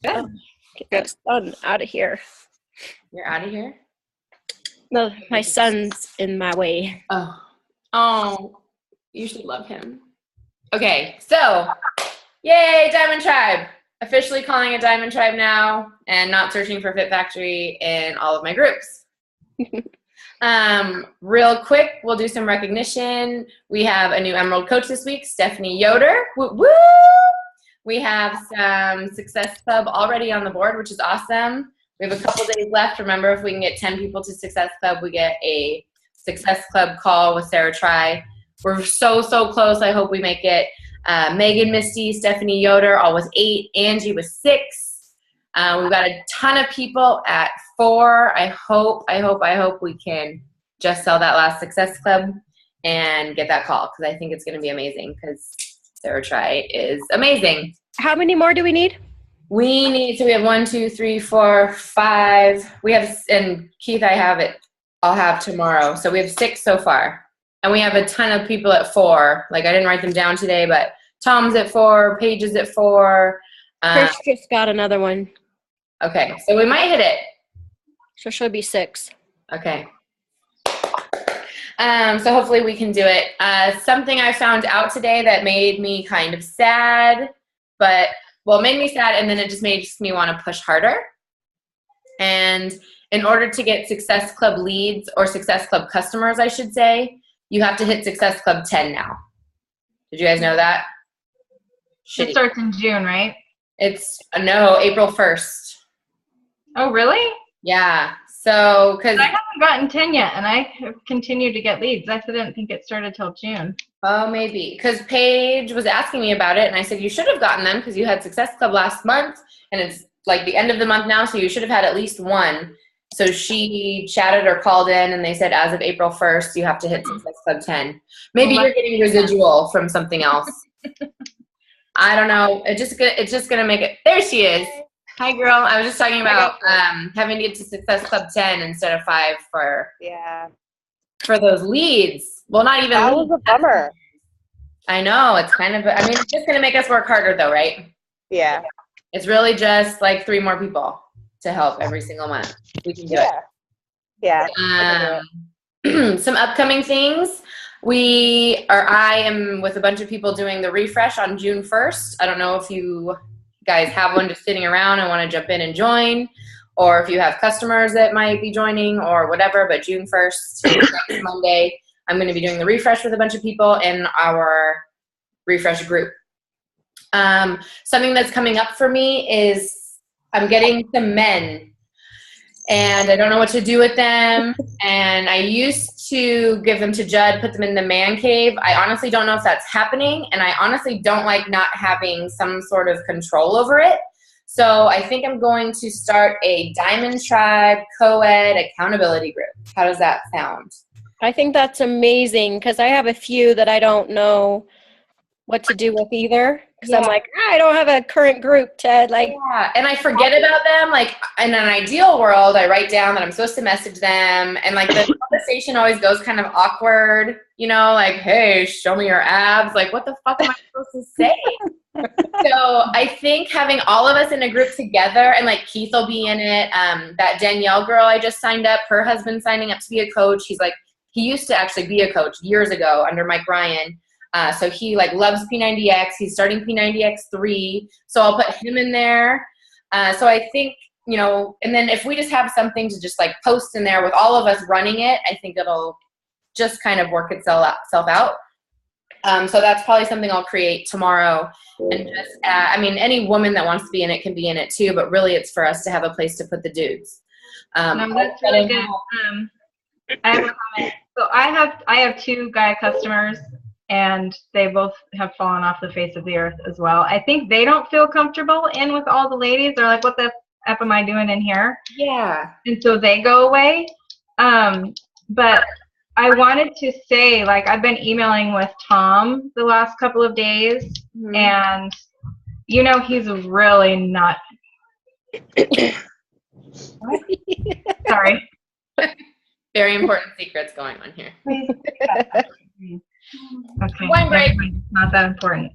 Good. Get the sun out of here. You're out of here? No, my son's in my way. Oh, you should love him. Okay, so, yay, Diamond Tribe. Officially calling it Diamond Tribe now and not searching for Fit Factory in all of my groups. Real quick, we'll do some recognition. We have a new Emerald coach this week, Stephanie Yoder. Woo woo! We have some Success Club already on the board, which is awesome. We have a couple days left. Remember, if we can get 10 people to Success Club, we get a Success Club call with Sarah Try. We're so close. I hope we make it. Megan, Misty, Stephanie Yoder, all was 8. Angie was 6. We've got a ton of people at 4. I hope we can just sell that last Success Club and get that call because I think it's going to be amazing because Sarah Try is amazing. How many more do we need? We have 1, 2, 3, 4, 5. We have, and Keith, I'll have tomorrow. So we have 6 so far. And we have a ton of people at 4. Like, I didn't write them down today, but Tom's at 4, Paige is at 4. Chris just got another one. Okay, so we might hit it. So she'll be 6. Okay. So hopefully we can do it. Something I found out today that made me kind of sad, it made me sad, and then it just makes me want to push harder. And in order to get Success Club leads, or Success Club customers, I should say, you have to hit Success Club 10 now. Did you guys know that? It starts in June, right? It's, no, April 1st. Oh, really? Yeah. So, because I haven't gotten 10 yet, and I have continued to get leads. I didn't think it started till June. Oh, maybe. Because Paige was asking me about it, and I said, you should have gotten them because you had Success Club last month, and it's like the end of the month now, so you should have had at least one. So she chatted or called in, and they said as of April 1st, you have to hit Success Club 10. Maybe you're getting residual from something else. I don't know. It's just gonna make it. There she is. Hi, girl. I was just talking about having to get to Success Club 10 instead of 5 for those leads. Well, not even that leads. was a bummer. I know. It's kind of. I mean, it's just gonna make us work harder, though, right? Yeah. It's really just like 3 more people to help every single month. We can do it. Yeah. Some upcoming things. I am with a bunch of people doing the refresh on June 1st. I don't know if you guys have one just sitting around and want to jump in and join, or if you have customers that might be joining or whatever, but June 1st, next Monday, I'm going to be doing the refresh with a bunch of people in our refresh group. Something that's coming up for me is I'm getting some men, and I don't know what to do with them. And I used to give them to Judd, put them in the man cave. I honestly don't know if that's happening, and I honestly don't like not having some sort of control over it. So I think I'm going to start a Diamond Tribe co-ed accountability group. How does that sound? I think that's amazing because I have a few that I don't know what to do with either. Because I'm like, I don't have a current group, Ted. And I forget about them. Like, in an ideal world, I write down that I'm supposed to message them. And, like, the conversation always goes kind of awkward, you know, like, hey, show me your abs. Like, what the fuck am I supposed to say? So I think having all of us in a group together, and, like, Keith will be in it. That Danielle girl I just signed up, her husband signing up to be a coach. He used to actually be a coach years ago under Mike Ryan. So he loves P90X. He's starting P90X3. So I'll put him in there. So I think, you know, and then if we just have something to just post in there with all of us running it, I think it'll just kind of work itself out. So that's probably something I'll create tomorrow. And just, any woman that wants to be in it can be in it too, but really it's for us to have a place to put the dudes. No, that's really good. I have a comment. So I have 2 guy customers, and they both have fallen off the face of the earth as well. I think they don't feel comfortable in with all the ladies. They're like, what the F am I doing in here? Yeah. And so they go away. But I wanted to say, I've been emailing with Tom the last couple of days, and, you know, he's really not. Sorry. Very important secrets going on here. Okay. One break. Not that important.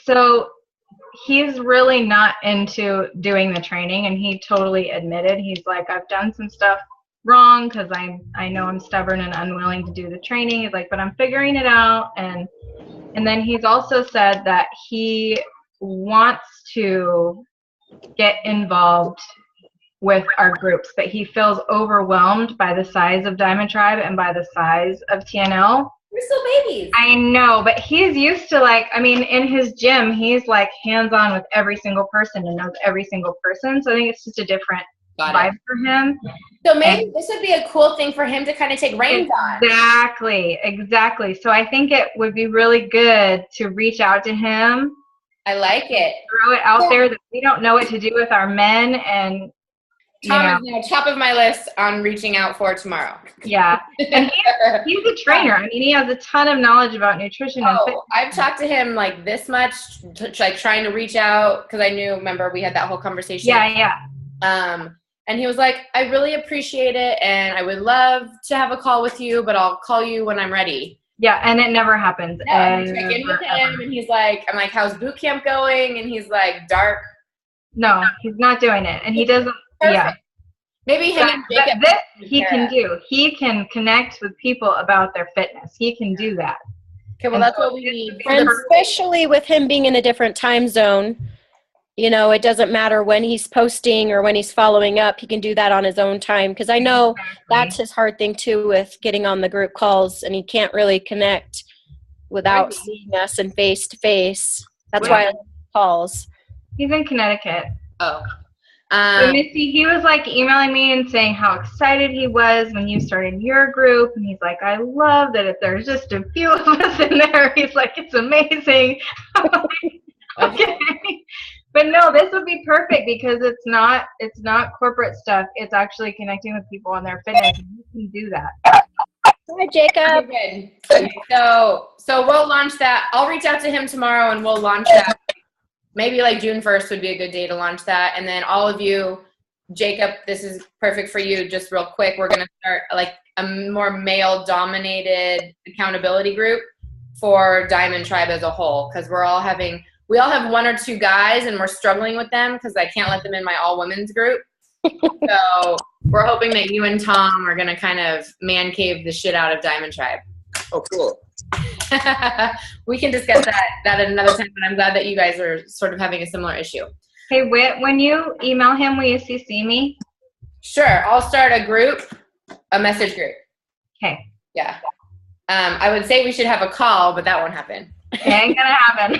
So he's really not into doing the training, and he totally admitted, he's like, I've done some stuff wrong because I know I'm stubborn and unwilling to do the training. He's like, but I'm figuring it out. And then he's also said that he wants to get involved with our groups, but he feels overwhelmed by the size of Diamond Tribe and by the size of TNL. We're still babies. I know, but he's used to, like, I mean, in his gym, he's like hands-on with every single person and knows every single person. So I think it's just a different vibe for him. So maybe this would be a cool thing for him to kind of take reins on. Exactly. So I think it would be really good to reach out to him. I like it. Throw it out there that we don't know what to do with our men, and Tom is now top of my list on reaching out for tomorrow. Yeah. And he's a trainer. I mean, he has a ton of knowledge about nutrition and fitness. I've talked to him like this much, like trying to reach out, because I knew, remember, we had that whole conversation. Yeah. And he was like, I really appreciate it, and I would love to have a call with you, but I'll call you when I'm ready. Yeah, and it never happens. I check in with him, and he's like, I'm like, how's boot camp going? And he's like, dark. No, he's not doing it. And he doesn't. Perfect. Yeah. Maybe him and Jacob. This he can do. He can connect with people about their fitness. He can do that. Okay, well, that's what we need. And especially with him being in a different time zone, you know, it doesn't matter when he's posting or when he's following up. He can do that on his own time, because I know that's his hard thing too with getting on the group calls, and he can't really connect without seeing us in face-to-face. That's why I like calls. He's in Connecticut. Oh. So Missy, he was like emailing me and saying how excited he was when you started your group, and he's like, I love that if there's just a few of us in there. He's like, it's amazing. Okay. But no, this would be perfect, because it's not corporate stuff. It's actually connecting with people on their fitness. You can do that. Hi, Jacob. Okay, good. So we'll launch that. I'll reach out to him tomorrow, and we'll launch that. Maybe like June 1st would be a good day to launch that. And then all of you, Jacob, this is perfect for you. Just real quick, we're going to start like a more male-dominated accountability group for Diamond Tribe as a whole, because we all have one or two guys, and we're struggling with them because I can't let them in my all-women's group. So we're hoping that you and Tom are going to kind of man cave the shit out of Diamond Tribe. Oh, cool. We can discuss that at another time, but I'm glad that you guys are sort of having a similar issue. Hey, Whit, when you email him, will you CC me? Sure. I'll start a message group. Okay. Yeah. I would say we should have a call, but that won't happen. It ain't gonna happen.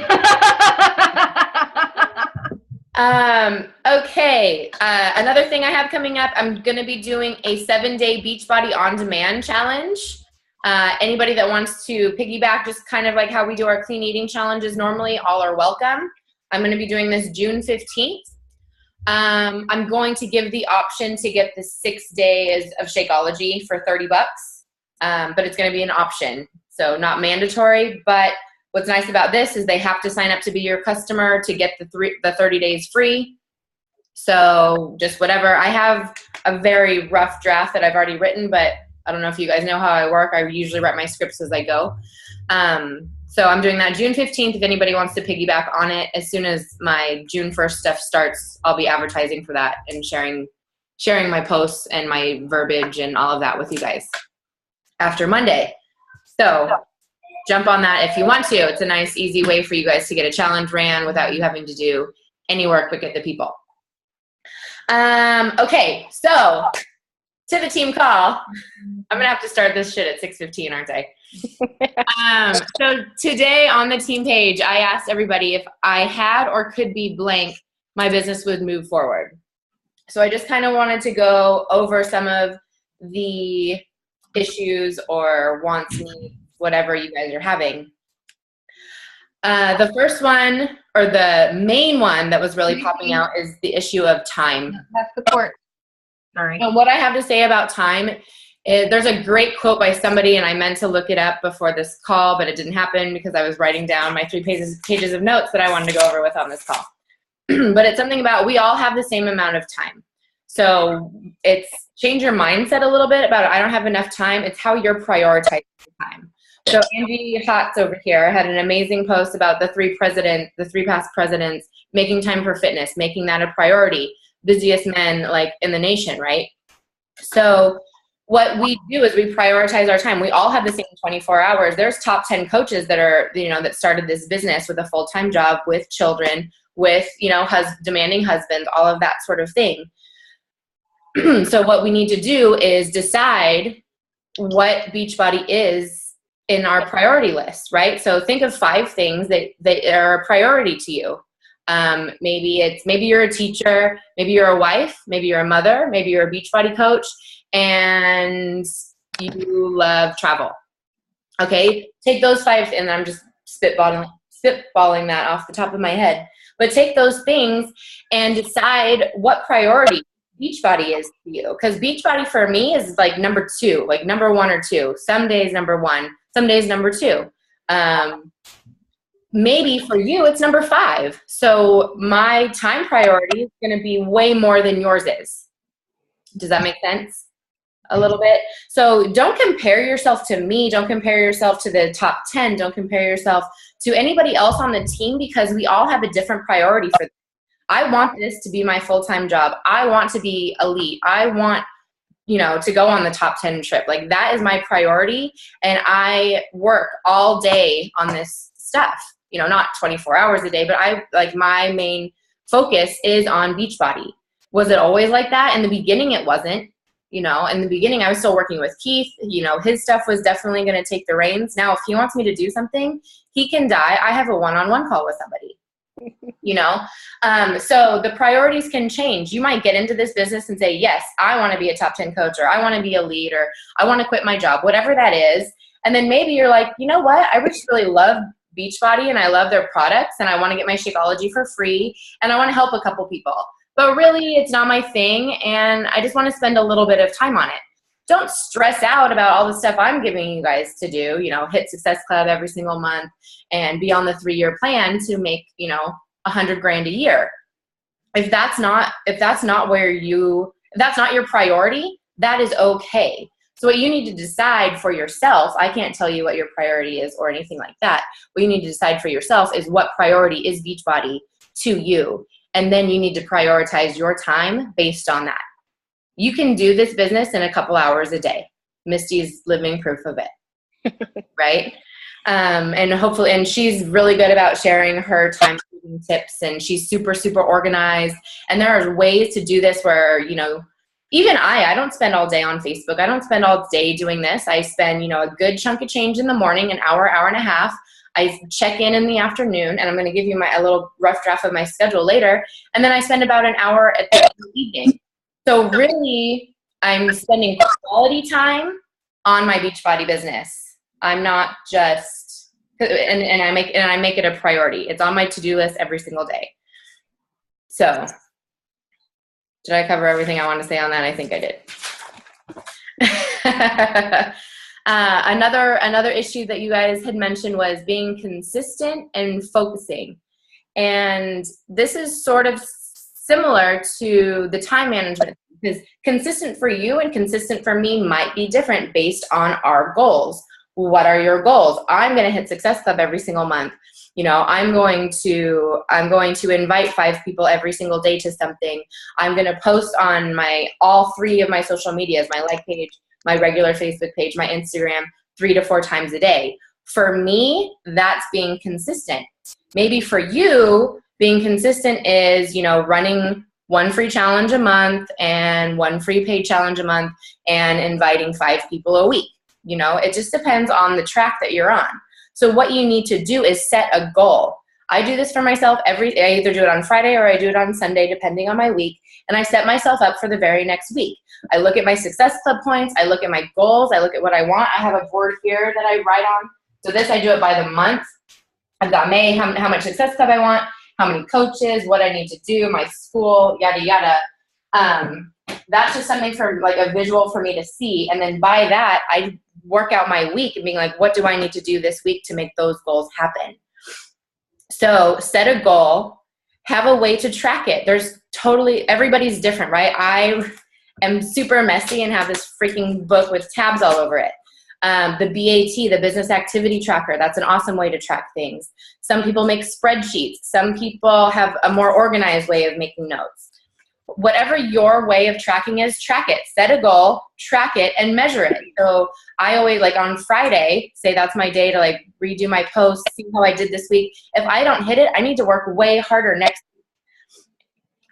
Okay. Another thing I have coming up, I'm going to be doing a 7-day Beachbody on-demand challenge. Anybody that wants to piggyback, just kind of like how we do our clean eating challenges normally, all are welcome. I'm going to be doing this June 15th. I'm going to give the option to get the 6 days of Shakeology for $30, but it's going to be an option, so not mandatory. But what's nice about this is they have to sign up to be your customer to get the 30 days free. So just whatever. I have a very rough draft that I've already written, but I don't know if you guys know how I work. I usually write my scripts as I go. So I'm doing that June 15th. If anybody wants to piggyback on it, as soon as my June 1st stuff starts, I'll be advertising for that and sharing my posts and my verbiage and all of that with you guys after Monday. So jump on that if you want to. It's a nice, easy way for you guys to get a challenge ran without you having to do any work but get the people. Okay, so to the team call. I'm going to have to start this shit at 6:15, aren't I? So today on the team page, I asked everybody if I had or could be blank, my business would move forward. So I just kind of wanted to go over some of the issues or wants, needs, whatever you guys are having. The first one, or the main one that was really popping out, is the issue of time. That's the court. Sorry. And what I have to say about time is, there's a great quote by somebody, and I meant to look it up before this call, but it didn't happen because I was writing down my 3 pages of notes that I wanted to go over with on this call. But it's something about, we all have the same amount of time. So it's change your mindset a little bit about, I don't have enough time. It's how you're prioritizing time. So Angie Hotz over here had an amazing post about the 3 past presidents making time for fitness, making that a priority. Busiest men like in the nation, right? So what we do is we prioritize our time. We all have the same 24 hours. There's top 10 coaches that are, that started this business with a full-time job, with children, with, demanding husbands, all of that sort of thing. So what we need to do is decide what Beachbody is in our priority list, right? So think of 5 things that are a priority to you. Maybe you're a teacher, maybe you're a wife, maybe you're a mother, maybe you're a Beachbody coach, and you love travel. Okay, take those 5, and I'm just spitballing that off the top of my head. But take those things and decide what priority Beachbody is for you. Because Beachbody for me is like number 2, like number 1 or 2. Some days number 1, some days number 2. Maybe for you it's number 5. So my time priority is going to be way more than yours is. Does that make sense? A little bit. So don't compare yourself to me. Don't compare yourself to the top 10. Don't compare yourself to anybody else on the team, because we all have a different priority for this. I want this to be my full-time job. I want to be elite. I want, to go on the top 10 trip. Like, that is my priority. And I work all day on this stuff, not 24 hours a day, but my main focus is on Beachbody. Was it always like that? In the beginning, it wasn't. In the beginning, I was still working with Keith. His stuff was definitely going to take the reins. Now, if he wants me to do something, he can die. I have a one-on-one call with somebody, So the priorities can change. You might get into this business and say, yes, I want to be a top 10 coach, or I want to be a lead, or I want to quit my job, whatever that is. And then maybe you're like, you know what? I just really love Beachbody and I love their products and I want to get my Shakeology for free and I want to help a couple people. But really, it's not my thing, and I just want to spend a little bit of time on it. Don't stress out about all the stuff I'm giving you guys to do, hit Success Club every single month and be on the 3-year plan to make, $100,000 a year. If that's not your priority, that is okay. So what you need to decide for yourself, I can't tell you what your priority is or anything like that. What you need to decide for yourself is what priority is Beachbody to you. And then you need to prioritize your time based on that. You can do this business in a couple hours a day. Misty's living proof of it, right? And hopefully, and she's really good about sharing her time tips, and she's super, super organized. And there are ways to do this where, even I don't spend all day on Facebook. I don't spend all day doing this. I spend, a good chunk of change in the morning, an hour, hour and a half. I check in the afternoon, and I'm going to give you a little rough draft of my schedule later. And then I spend about an hour at the evening. So really, I'm spending quality time on my Beachbody business. I'm not just, and I make it a priority. It's on my to-do list every single day. So did I cover everything I want to say on that? I think I did. Another issue that you guys had mentioned was being consistent and focusing. And this is sort of similar to the time management, because consistent for you and consistent for me might be different based on our goals. What are your goals? I'm going to hit Success Club every single month. I'm going to invite 5 people every single day to something. I'm going to post on all 3 of my social medias, my like page, my regular Facebook page, my Instagram, 3 to 4 times a day. For me, that's being consistent. Maybe for you, being consistent is, running 1 free challenge a month and 1 free paid challenge a month and inviting 5 people a week. It just depends on the track that you're on. So what you need to do is set a goal. I do this for myself I either do it on Friday or I do it on Sunday, depending on my week. And I set myself up for the very next week. I look at my Success Club points. I look at my goals. I look at what I want. I have a board here that I write on. So this, I do it by the month. I've got May, how much Success Club I want, how many coaches, what I need to do, my school, yada, yada. That's just something for a visual for me to see. And then by that, I work out my week and being like, what do I need to do this week to make those goals happen? So set a goal, have a way to track it. Everybody's different, right? I am super messy and have this freaking book with tabs all over it. The BAT, the business activity tracker, that's an awesome way to track things. Some people make spreadsheets. Some people have a more organized way of making notes. Whatever your way of tracking is, track it. Set a goal, track it, and measure it. So I always, like on Friday, say that's my day to like redo my posts, see how I did this week. If I don't hit it, I need to work way harder next week.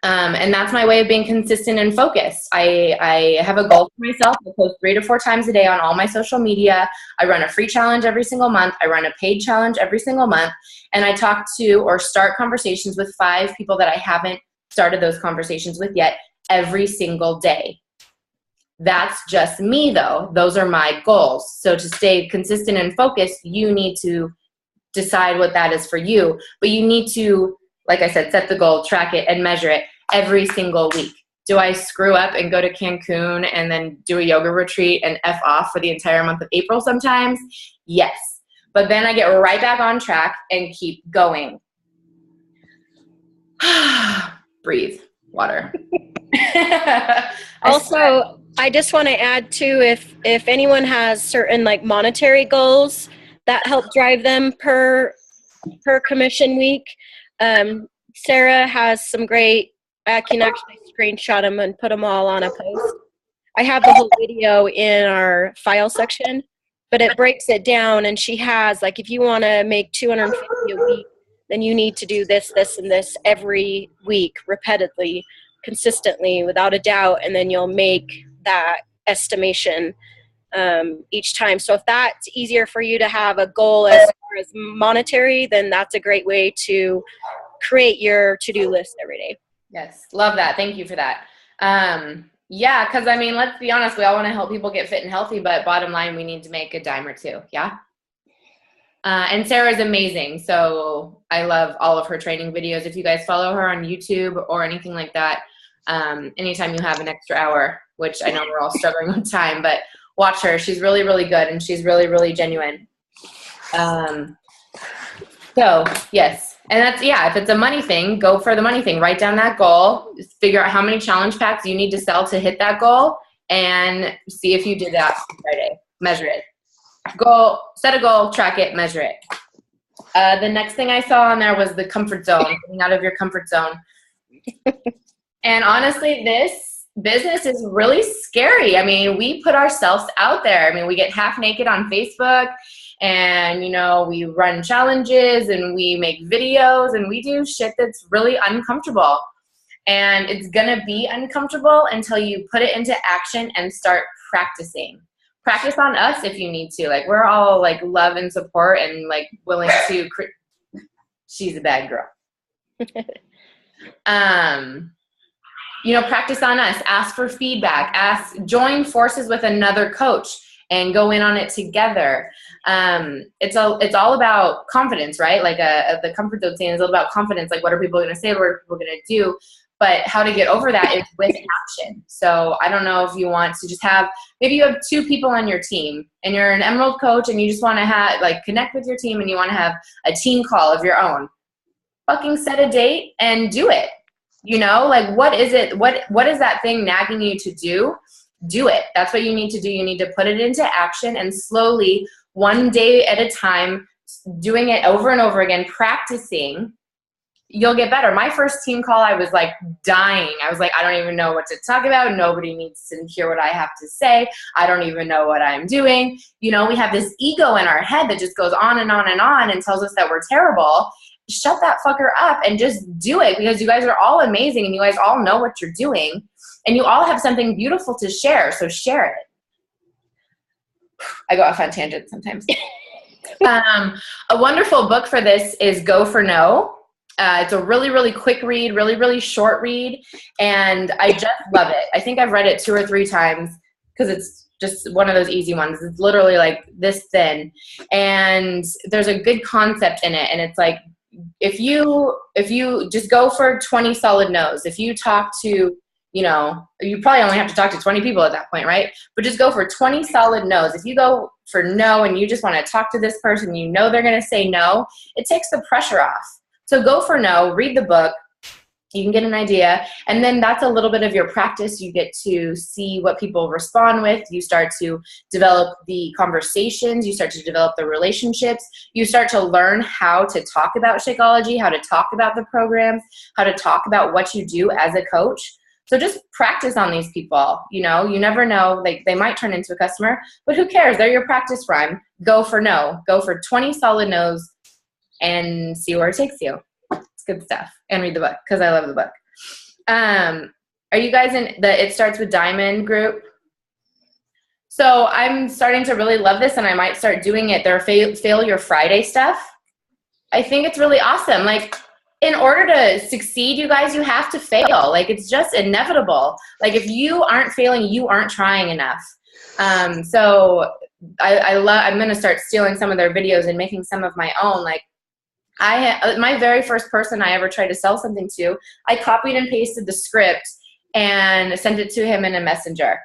And that's my way of being consistent and focused. I have a goal for myself. I post 3 to 4 times a day on all my social media. I run a free challenge every single month. I run a paid challenge every single month. And I talk to or start conversations with 5 people that I haven't started those conversations with yet every single day. That's just me though. Those are my goals. So to stay consistent and focused, you need to decide what that is for you. But you need to, like I said, set the goal, track it, and measure it every single week. Do I screw up and go to Cancun and then do a yoga retreat and F off for the entire month of April sometimes? Yes. But then I get right back on track and keep going. Breathe. Water. Also, I just want to add too, if anyone has certain like monetary goals that help drive them per commission week, Sarah has some great, I can actually screenshot them and put them all on a post. I have the whole video in our file section, but it breaks it down, and she has, like, if you want to make $250 a week, then you need to do this, this, and this every week, repeatedly, consistently, without a doubt, and then you'll make that estimation each time. So if that's easier for you to have a goal as far as monetary, then that's a great way to create your to-do list every day. Yes, love that. Thank you for that. Yeah, because I mean, let's be honest, we all want to help people get fit and healthy, but bottom line, we need to make a dime or two. Yeah. And Sarah's amazing. So I love all of her training videos. If you guys follow her on YouTube or anything like that, anytime you have an extra hour, which I know we're all struggling with time, but watch her. She's really, really good, and she's really, really genuine. So yes. And that's, yeah, if it's a money thing, go for the money thing. Write down that goal, figure out how many challenge packs you need to sell to hit that goal, and see if you did that Friday. Measure it. Goal, set a goal, track it, measure it. The next thing I saw on there was the comfort zone, getting out of your comfort zone. And honestly, this business is really scary. I mean, we put ourselves out there. I mean, we get half naked on Facebook, and, you know, we run challenges and we make videos and we do shit that's really uncomfortable. And it's going to be uncomfortable until you put it into action and start practicing. Practice on us if you need to. Like, we're all like love and support and like willing to, she's a bad girl. You know, practice on us, ask for feedback, join forces with another coach and go in on it together. It's all about confidence, right? Like the comfort zone saying is all about confidence. Like, what are people going to say? What are people going to do? But how to get over that is with action. So I don't know if you want to just have, maybe you have 2 people on your team and you're an Emerald coach and you just want to have, like, connect with your team and you want to have a team call of your own. Fucking set a date and do it. You know, like, what is it? What is that thing nagging you to do? Do it. That's what you need to do. You need to put it into action, and slowly, one day at a time, doing it over and over again, practicing, you'll get better. My first team call, I was like dying. I was like, I don't even know what to talk about. Nobody needs to hear what I have to say. I don't even know what I'm doing. You know, we have this ego in our head that just goes on and on and on and tells us that we're terrible. Shut that fucker up and just do it, because you guys are all amazing and you guys all know what you're doing. And you all have something beautiful to share, so share it. I go off on tangents sometimes. A wonderful book for this is Go for No. It's a really, really quick read, really, really short read, and I just love it. I think I've read it 2 or 3 times because it's just one of those easy ones. It's literally like this thin, and there's a good concept in it, and it's like, if you just go for 20 solid no's, if you talk to, you know, you probably only have to talk to 20 people at that point, right? But just go for 20 solid no's. If you go for no and you just want to talk to this person, you know they're going to say no, it takes the pressure off. So go for no, read the book. You can get an idea, and then that's a little bit of your practice. You get to see what people respond with. You start to develop the conversations. You start to develop the relationships. You start to learn how to talk about Shakeology, how to talk about the programs, how to talk about what you do as a coach. So just practice on these people. You know, you never know, like they might turn into a customer, but who cares? They're your practice run. Go for no. Go for 20 solid no's and see where it takes you. It's good stuff. And read the book because I love the book. Are you guys in the It Starts with Diamond group? So I'm starting to really love this, and I might start doing it. Their Failure Friday stuff. I think it's really awesome. Like, in order to succeed, you guys, you have to fail. Like, it's just inevitable. Like, if you aren't failing, you aren't trying enough. So I'm going to start stealing some of their videos and making some of my own. Like, my very first person I ever tried to sell something to, I copied and pasted the script and sent it to him in a messenger.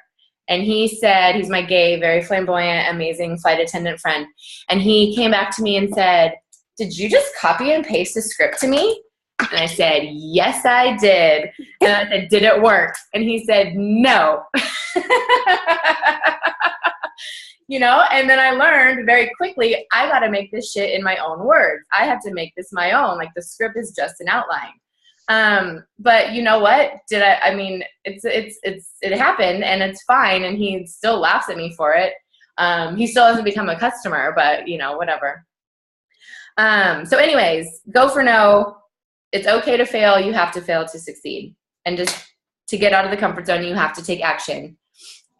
And he said, he's my gay, very flamboyant, amazing flight attendant friend. And he came back to me and said, "Did you just copy and paste the script to me?" And I said, "Yes, I did." And I said, "Did it work?" And he said, "No." You know, and then I learned very quickly, I got to make this shit in my own words. I have to make this my own. Like, the script is just an outline. But you know what? I mean, it happened, and it's fine. And he still laughs at me for it. He still hasn't become a customer, but you know, whatever. So anyways, go for no. It's okay to fail. You have to fail to succeed. And just to get out of the comfort zone, you have to take action.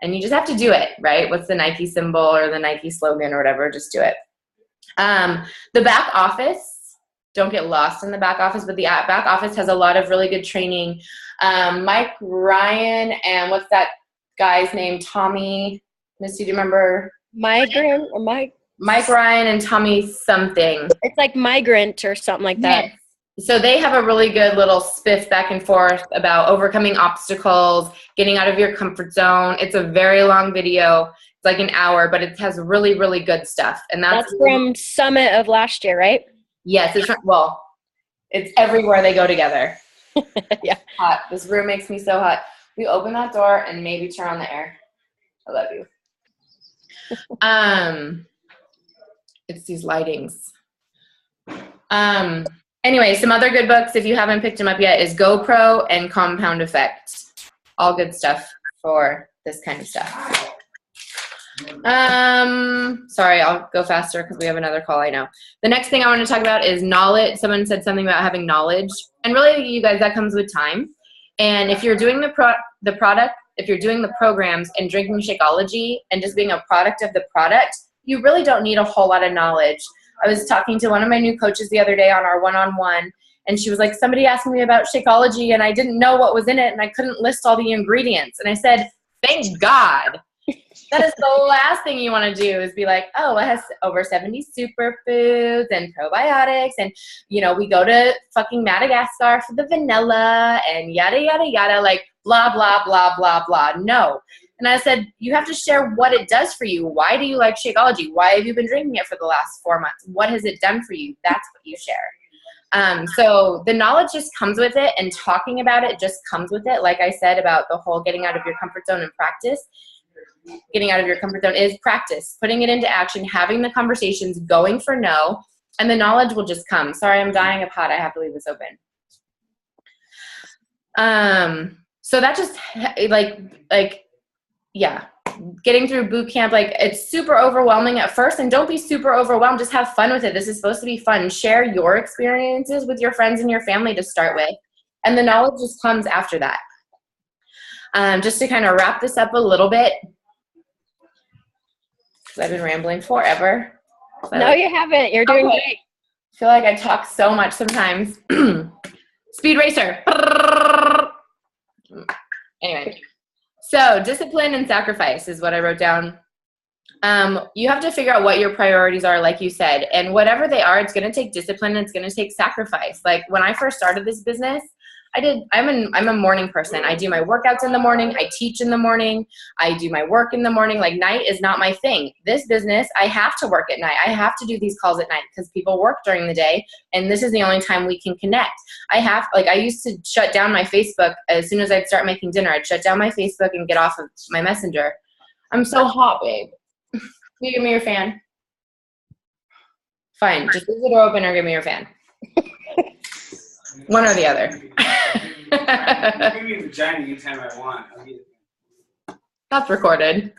And you just have to do it, right? What's the Nike symbol or the Nike slogan or whatever? Just do it. The back office, don't get lost in the back office, but the back office has a lot of really good training. Mike Ryan and what's that guy's name? Tommy, Missy, do you remember? Mike Ryan and Tommy something. It's like Migrant or something like that. Yes. So they have a really good little spiff back and forth about overcoming obstacles, getting out of your comfort zone. It's a very long video. It's like an hour, but it has really, really good stuff. And that's from Summit of last year, right? Yes. It's everywhere they go together. Yeah. Hot. This room makes me so hot. We open that door and maybe turn on the air. I love you. It's these lightings. Anyway, some other good books, if you haven't picked them up yet, is GoPro and Compound Effect. All good stuff for this kind of stuff. Sorry, I'll go faster because we have another call, I know. The next thing I want to talk about is knowledge. Someone said something about having knowledge. And really, you guys, that comes with time. And if you're doing the product, if you're doing the programs and drinking Shakeology and just being a product of the product, you really don't need a whole lot of knowledge. I was talking to one of my new coaches the other day on our one-on-one, and she was like, somebody asked me about Shakeology, and I didn't know what was in it, and I couldn't list all the ingredients. And I said, thank God. That is the last thing you want to do is be like, oh, it has over 70 superfoods and probiotics, and, you know, we go to fucking Madagascar for the vanilla, and yada, yada, yada, like blah, blah, blah, blah, blah. No. And I said, you have to share what it does for you. Why do you like Shakeology? Why have you been drinking it for the last 4 months? What has it done for you? That's what you share. So the knowledge just comes with it, and talking about it just comes with it. Like I said about the whole getting out of your comfort zone and practice. Getting out of your comfort zone is practice, putting it into action, having the conversations, going for no, and the knowledge will just come. Sorry, I'm dying of hot. I have to leave this open. So that just yeah, getting through boot camp, like it's super overwhelming at first, and don't be super overwhelmed. Just have fun with it. This is supposed to be fun. Share your experiences with your friends and your family to start with, and the knowledge just comes after that. Just to kind of wrap this up a little bit, because I've been rambling forever. No, you haven't. You're doing great. I feel like I talk so much sometimes. Speed racer. Anyway. So discipline and sacrifice is what I wrote down. You have to figure out what your priorities are, like you said, and whatever they are, it's going to take discipline and it's going to take sacrifice. Like when I first started this business, I'm a morning person. I do my workouts in the morning. I teach in the morning. I do my work in the morning. Like, night is not my thing. This business, I have to work at night. I have to do these calls at night because people work during the day, and this is the only time we can connect. I used to shut down my Facebook as soon as I'd start making dinner. I'd shut down my Facebook and get off of my Messenger. I'm so hot, babe. Can you give me your fan? Fine. Just leave the door open or give me your fan. One or the other. Give me a vagina anytime I want. That's recorded.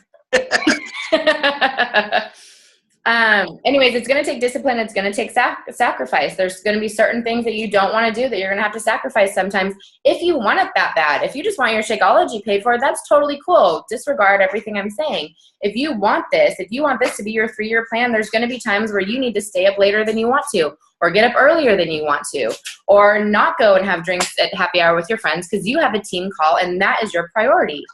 Anyways, it's going to take discipline. It's going to take sacrifice. There's going to be certain things that you don't want to do that you're going to have to sacrifice sometimes if you want it that bad. If you just want your Shakeology paid for, that's totally cool. Disregard everything I'm saying. If you want this to be your 3-year plan, there's going to be times where you need to stay up later than you want to, or get up earlier than you want to, or not go and have drinks at happy hour with your friends because you have a team call and that is your priority.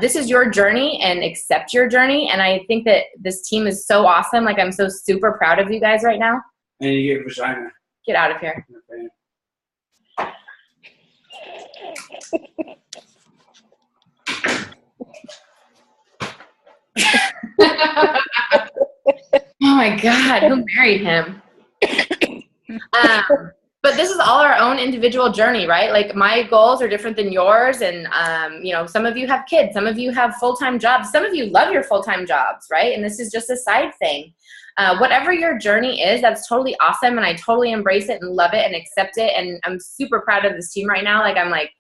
This is your journey, and accept your journey. And I think that this team is so awesome. Like, I'm so super proud of you guys right now. And you get vagina. Get out of here. Oh my God, who married him? But this is all our own individual journey, right? Like, my goals are different than yours. And, some of you have kids. Some of you have full-time jobs. Some of you love your full-time jobs, right? And this is just a side thing. Whatever your journey is, that's totally awesome. And I totally embrace it and love it and accept it. And I'm super proud of this team right now. Like, I'm like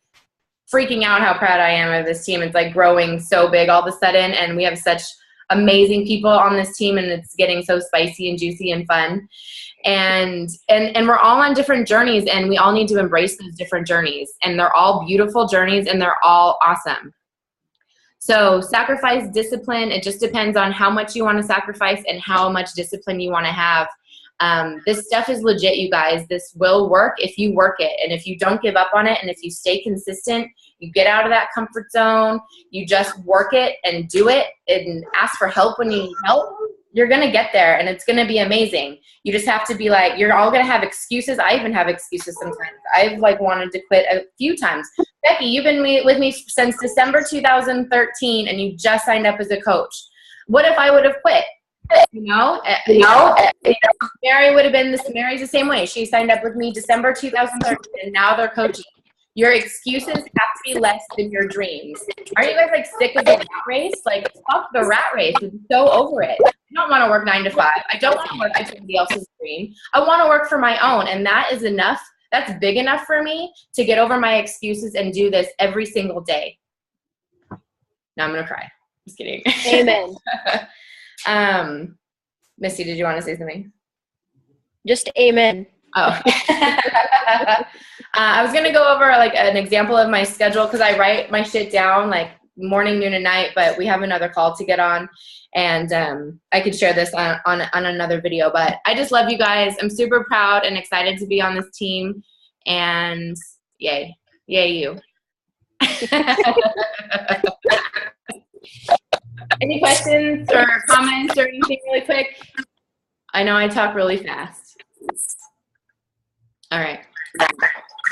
freaking out how proud I am of this team. It's like growing so big all of a sudden. And we have such amazing people on this team, and it's getting so spicy and juicy and fun. And we're all on different journeys, and we all need to embrace those different journeys, and they're all beautiful journeys, and they're all awesome. So sacrifice discipline. It just depends on how much you want to sacrifice and how much discipline you want to have. This stuff is legit, you guys. This will work if you work it, and if you don't give up on it, and if you stay consistent, you get out of that comfort zone, you just work it and do it and ask for help when you need help, you're going to get there, and it's going to be amazing. You just have to be like, you're all going to have excuses. I even have excuses sometimes. I've wanted to quit a few times. Becky, you've been with me since December 2013, and you just signed up as a coach. What if I would have quit? Mary would have been Mary's the same way. She signed up with me December 2013, and now they're coaching. Your excuses have to be less than your dreams. Aren't you guys sick of the rat race? Fuck the rat race. I'm so over it. I don't want to work 9 to 5. I don't want to work for somebody else's dream. I want to work for my own, and that is enough. That's big enough for me to get over my excuses and do this every single day. Now I'm gonna cry. Just kidding. Amen. Misty, did you want to say something? Just amen. Oh. I was going to go over an example of my schedule because I write my shit down morning, noon, and night, but we have another call to get on, and I could share this on another video. But I just love you guys. I'm super proud and excited to be on this team, and yay you. Any questions or comments or anything really quick? I know I talk really fast. All right.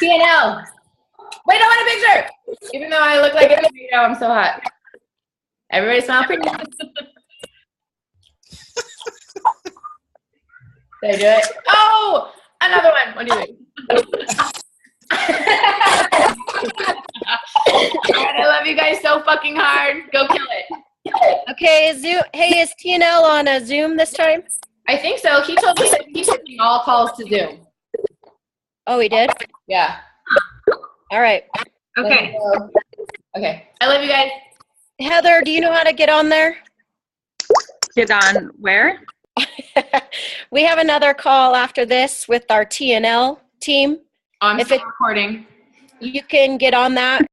TNL. Wait, I want a picture. Even though I look like a tomato, I'm so hot. Everybody smile pretty. Did I do it? Oh, another one. What do you think? God, I love you guys so fucking hard. Go kill it. Okay, is TNL on a Zoom this time? I think so. He told me that he's taking all calls to Zoom. Oh, he did? Yeah. All right. Okay. Okay. I love you guys. Heather, do you know how to get on there? Get on where? We have another call after this with our TNL team. I'm If still it- recording. You can get on that